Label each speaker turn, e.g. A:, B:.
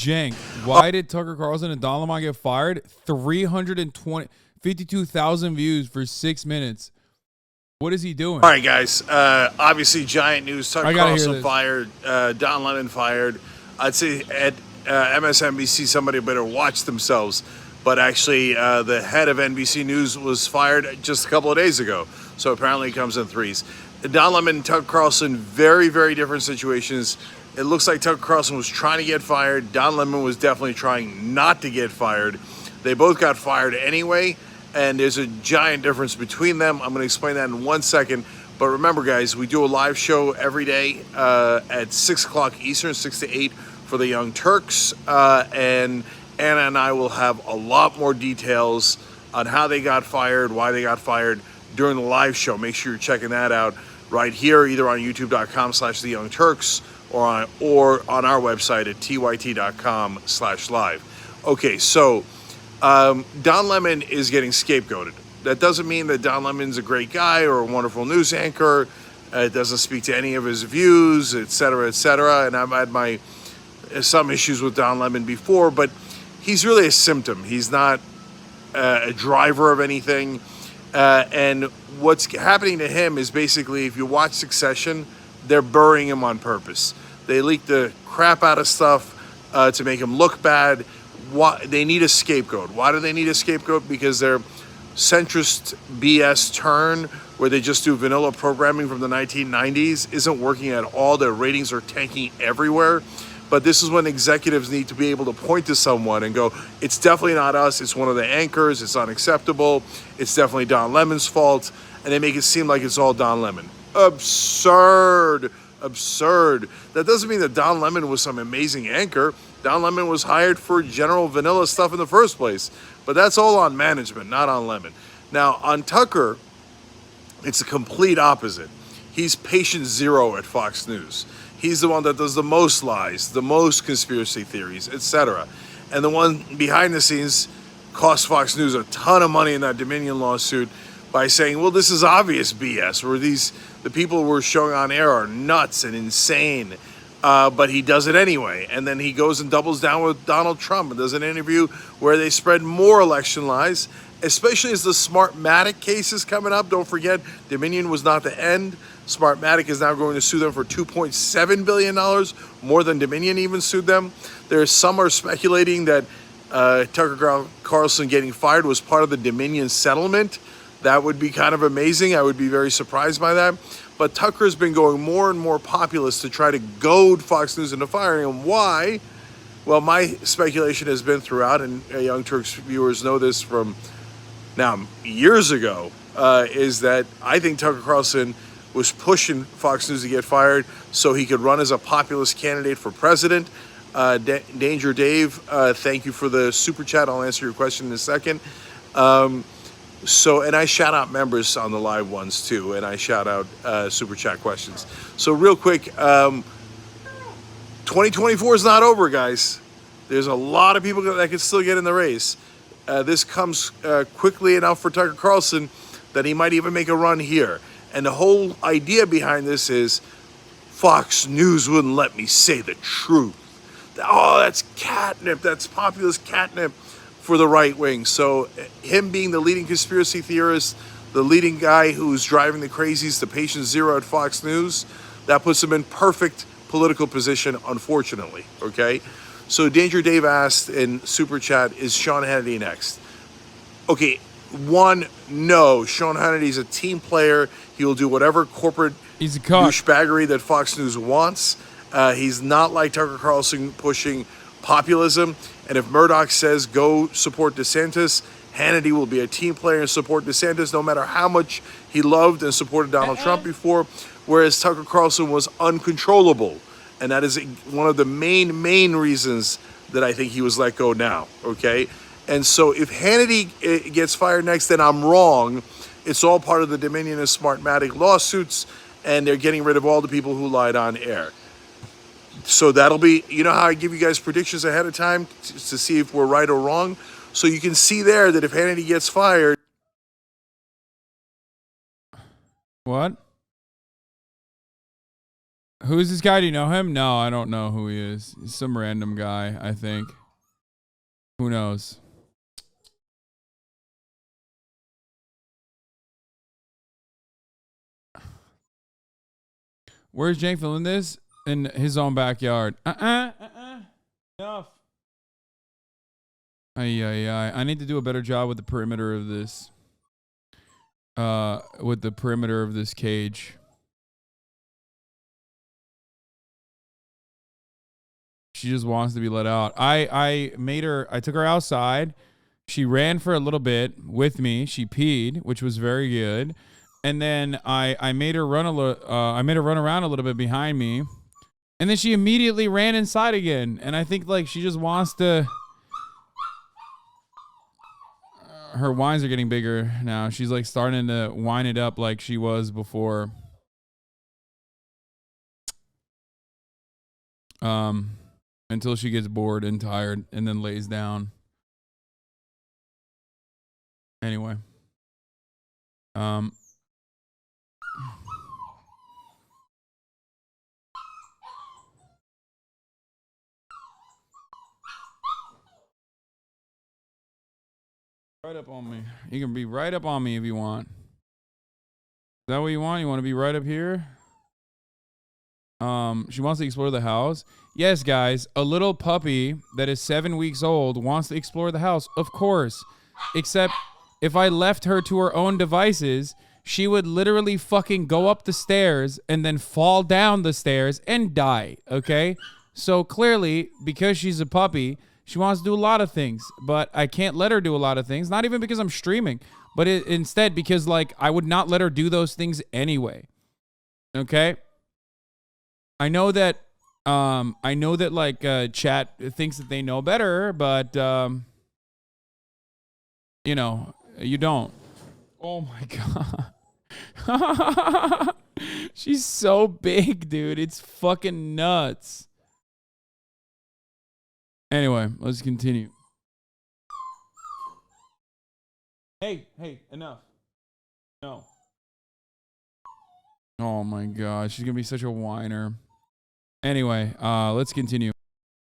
A: Cenk, why did Tucker Carlson and Don Lemon get fired? 52,000 views for 6 minutes. What is he doing?
B: All right, guys. Obviously, giant news. Tucker Carlson fired. Don Lemon fired. I'd say at MSNBC, somebody better watch themselves. But actually, the head of NBC News was fired just a couple of days ago. So apparently it comes in threes. Don Lemon and Tucker Carlson, very, very different situations. It looks like Tucker Carlson was trying to get fired. Don Lemon was definitely trying not to get fired. They both got fired anyway, and there's a giant difference between them. I'm going to explain that in 1 second. But remember, guys, we do a live show every day at 6 o'clock Eastern, 6 to 8 for the Young Turks. And Anna and I will have a lot more details on how they got fired, why they got fired during the live show. Make sure you're checking that out right here, either on youtube.com/theyoungturks or on our website at tyt.com/live. Okay, so Don Lemon is getting scapegoated. That doesn't mean that Don Lemon's a great guy or a wonderful news anchor. It doesn't speak to any of his views, et cetera, et cetera. And I've had some issues with Don Lemon before, but he's really a symptom. He's not a driver of anything. And what's happening to him is basically, if you watch Succession, they're burying him on purpose. They leak the crap out of stuff to make him look bad. They need a scapegoat. Why do they need a scapegoat? Because their centrist BS turn, where they just do vanilla programming from the 1990s, isn't working at all. Their ratings are tanking everywhere. But this is when executives need to be able to point to someone and go, it's definitely not us. It's one of the anchors. It's unacceptable. It's definitely Don Lemon's fault. And they make it seem like it's all Don Lemon. Absurd. That doesn't mean that Don Lemon was some amazing anchor. Don Lemon was hired for general vanilla stuff in the first place. But that's all on management, not on Lemon. Now, on Tucker, it's the complete opposite. He's patient zero at Fox News. He's the one that does the most lies, the most conspiracy theories, etc. And the one behind the scenes cost Fox News a ton of money in that Dominion lawsuit by saying, well, this is obvious BS, or the people we're showing on air are nuts and insane, but he does it anyway. And then he goes and doubles down with Donald Trump and does an interview where they spread more election lies, especially as the Smartmatic case is coming up. Don't forget, Dominion was not the end. Smartmatic is now going to sue them for $2.7 billion, more than Dominion even sued them. Some are speculating that Tucker Carlson getting fired was part of the Dominion settlement. That would be kind of amazing. I would be very surprised by that. But Tucker's been going more and more populist to try to goad Fox News into firing him. Why? Well, my speculation has been throughout, and Young Turks viewers know this from now years ago, is that I think Tucker Carlson was pushing Fox News to get fired so he could run as a populist candidate for president. Danger Dave, thank you for the super chat. I'll answer your question in a second. And I shout out members on the live ones too, and I shout out super chat questions. So real quick, 2024 is not over, guys. There's a lot of people that can still get in the race. This comes quickly enough for Tucker Carlson that he might even make a run here. And the whole idea behind this is Fox News wouldn't let me say the truth. Oh, that's catnip. That's populist catnip for the right wing. So him being the leading conspiracy theorist, the leading guy who's driving the crazies, the patient zero at Fox News, that puts him in perfect political position, unfortunately. Okay? So Danger Dave asked in Super Chat, is Sean Hannity next? Okay, no. Sean Hannity's a team player. He will do whatever corporate douchebaggery that Fox News wants. He's not like Tucker Carlson pushing populism. And if Murdoch says go support DeSantis, Hannity will be a team player and support DeSantis no matter how much he loved and supported Donald Trump before, whereas Tucker Carlson was uncontrollable. And that is one of the main reasons that I think he was let go now, okay? And so if Hannity gets fired next, then I'm wrong. It's all part of the Dominion and Smartmatic lawsuits, and they're getting rid of all the people who lied on air. So that'll be, you know how I give you guys predictions ahead of time to see if we're right or wrong? So you can see there that if Hannity gets fired.
A: What? Who's this guy? Do you know him? No, I don't know who he is. He's some random guy, I think. Who knows? Where's Cenk filming this? In his own backyard. Enough. I need to do a better job with the perimeter of this. With the perimeter of this cage. She just wants to be let out. I took her outside. She ran for a little bit with me. She peed, which was very good. And then I made her run around a little bit behind me. And then she immediately ran inside again. And I think like she just wants to. Her whines are getting bigger now. She's like starting to whine it up like she was before. Until she gets bored and tired and then lays down. Anyway. Right up on me. You can be right up on me if you want. Is that what you want? You want to be right up here? She wants to explore the house. Yes, guys, a little puppy that is 7 weeks old wants to explore the house. Of course. Except if I left her to her own devices, she would literally fucking go up the stairs and then fall down the stairs and die, okay? So clearly, because she's a puppy, she wants to do a lot of things, but I can't let her do a lot of things, not even because I'm streaming, but instead because, like, I would not let her do those things anyway, okay? I know that chat thinks that they know better, but you know, you don't. Oh my god. She's so big, dude. It's fucking nuts. Anyway, let's continue. Hey, enough. No. Oh my god, she's gonna be such a whiner. Anyway, let's continue.